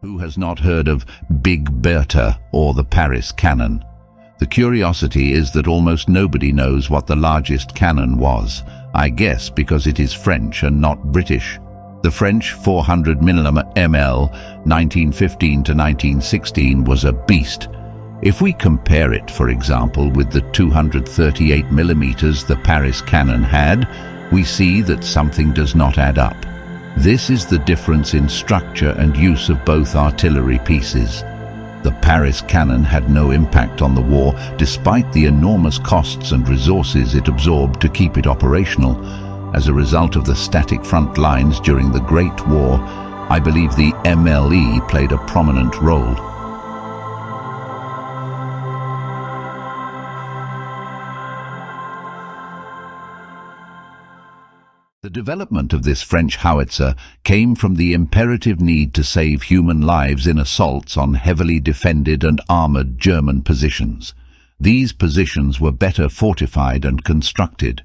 Who has not heard of Big Bertha or the Paris cannon? The curiosity is that almost nobody knows what the largest cannon was. I guess because it is French and not British. The French 400 ml 1915 to 1916 was a beast. If we compare it, for example, with the 238 mm the Paris cannon had, we see that something does not add up. This is the difference in structure and use of both artillery pieces. The Paris cannon had no impact on the war, despite the enormous costs and resources it absorbed to keep it operational. As a result of the static front lines during the Great War, I believe the MLE played a prominent role. The development of this French howitzer came from the imperative need to save human lives in assaults on heavily defended and armored German positions. These positions were better fortified and constructed.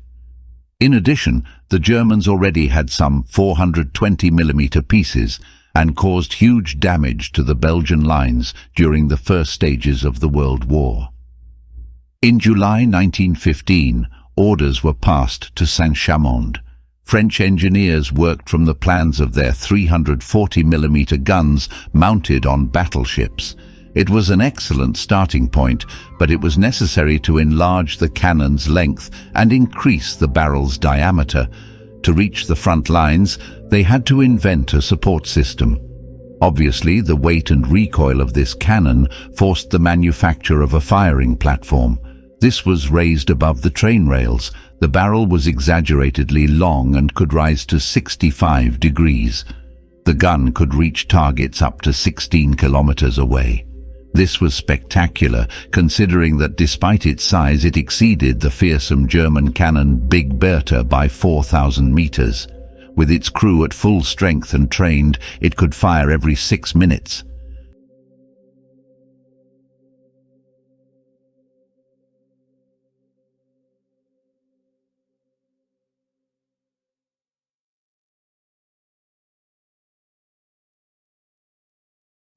In addition, the Germans already had some 420 mm pieces and caused huge damage to the Belgian lines during the first stages of the World War. In July 1915, orders were passed to Saint-Chamond. French engineers worked from the plans of their 340 mm guns mounted on battleships. It was an excellent starting point, but it was necessary to enlarge the cannon's length and increase the barrel's diameter. To reach the front lines, they had to invent a support system. Obviously, the weight and recoil of this cannon forced the manufacture of a firing platform. This was raised above the train rails. The barrel was exaggeratedly long and could rise to 65 degrees. The gun could reach targets up to 16 kilometers away. This was spectacular, considering that despite its size it exceeded the fearsome German cannon Big Bertha by 4,000 meters. With its crew at full strength and trained, it could fire every 6 minutes.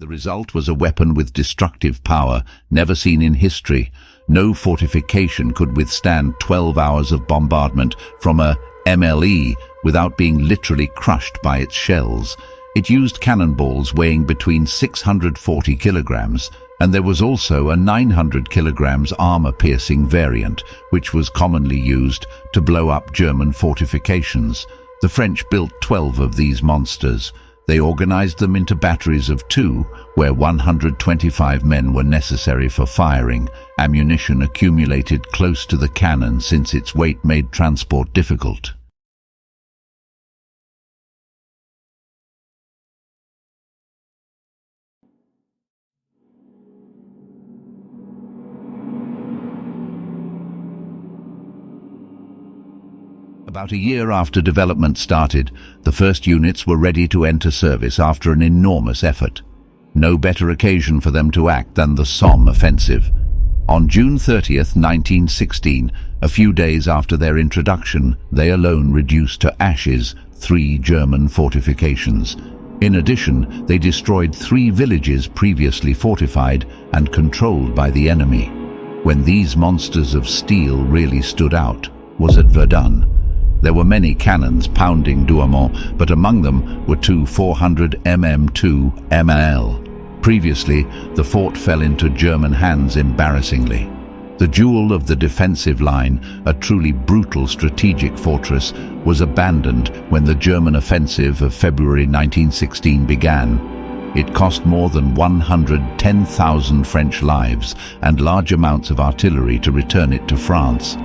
The result was a weapon with destructive power, never seen in history. No fortification could withstand 12 hours of bombardment from a MLE without being literally crushed by its shells. It used cannonballs weighing between 640 kilograms, and there was also a 900 kilograms armor-piercing variant, which was commonly used to blow up German fortifications. The French built 12 of these monsters. They organized them into batteries of 2, where 125 men were necessary for firing. Ammunition accumulated close to the cannon since its weight made transport difficult. About a year after development started, the first units were ready to enter service after an enormous effort. No better occasion for them to act than the Somme offensive. On June 30th, 1916, a few days after their introduction, they alone reduced to ashes 3 German fortifications. In addition, they destroyed 3 villages previously fortified and controlled by the enemy. When these monsters of steel really stood out was at Verdun. There were many cannons pounding Douaumont, but among them were 2 400 mm2 ML. Previously, the fort fell into German hands embarrassingly. The jewel of the defensive line, a truly brutal strategic fortress, was abandoned when the German offensive of February 1916 began. It cost more than 110,000 French lives and large amounts of artillery to return it to France.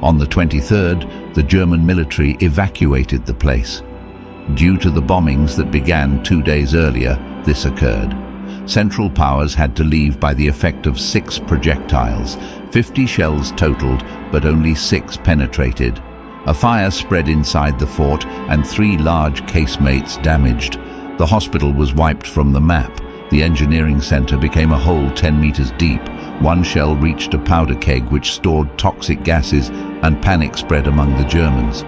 On the 23rd, the German military evacuated the place. Due to the bombings that began 2 days earlier, this occurred. Central Powers had to leave by the effect of 6 projectiles. 50 shells totaled, but only 6 penetrated. A fire spread inside the fort and 3 large casemates damaged. The hospital was wiped from the map. The engineering center became a hole 10 meters deep. 1 shell reached a powder keg which stored toxic gases, and panic spread among the Germans.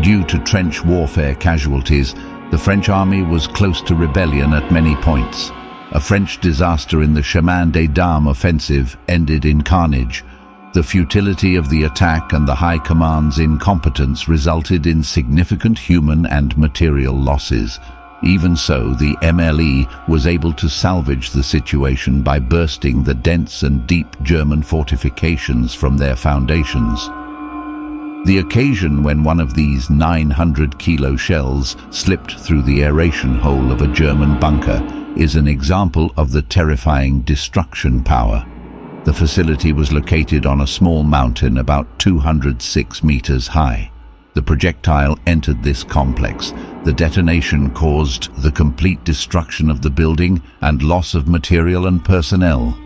Due to trench warfare casualties, The French army was close to rebellion at many points. A French disaster in the Chemin des Dames offensive ended in carnage. The futility of the attack and the High Command's incompetence resulted in significant human and material losses. Even so, the MLE was able to salvage the situation by bursting the dense and deep German fortifications from their foundations. The occasion when one of these 900-kilo shells slipped through the aeration hole of a German bunker is an example of the terrifying destruction power. The facility was located on a small mountain about 206 meters high. The projectile entered this complex. The detonation caused the complete destruction of the building and loss of material and personnel.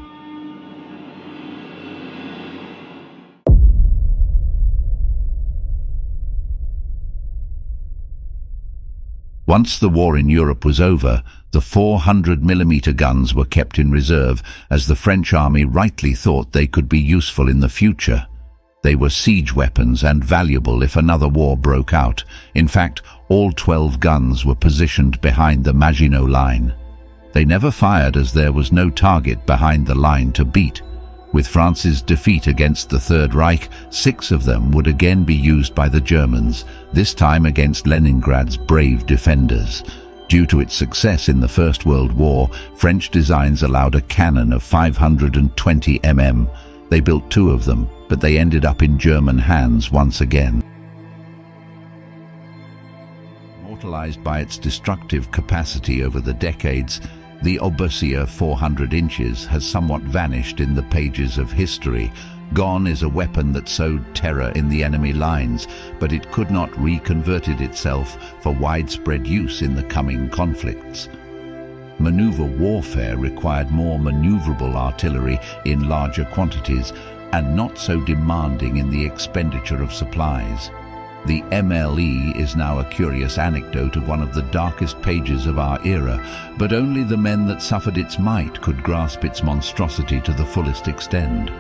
Once the war in Europe was over, the 400mm guns were kept in reserve, as the French army rightly thought they could be useful in the future. They were siege weapons and valuable if another war broke out. In fact, all 12 guns were positioned behind the Maginot Line. They never fired as there was no target behind the line to beat. With France's defeat against the Third Reich, 6 of them would again be used by the Germans, this time against Leningrad's brave defenders. Due to its success in the First World War, French designs allowed a cannon of 520 mm. They built 2 of them, but they ended up in German hands once again. Immortalized by its destructive capacity over the decades, the Obusier 400 inches has somewhat vanished in the pages of history. Gone is a weapon that sowed terror in the enemy lines, but it could not reconverted itself for widespread use in the coming conflicts. Maneuver warfare required more maneuverable artillery in larger quantities and not so demanding in the expenditure of supplies. The MLE is now a curious anecdote of one of the darkest pages of our era, but only the men that suffered its might could grasp its monstrosity to the fullest extent.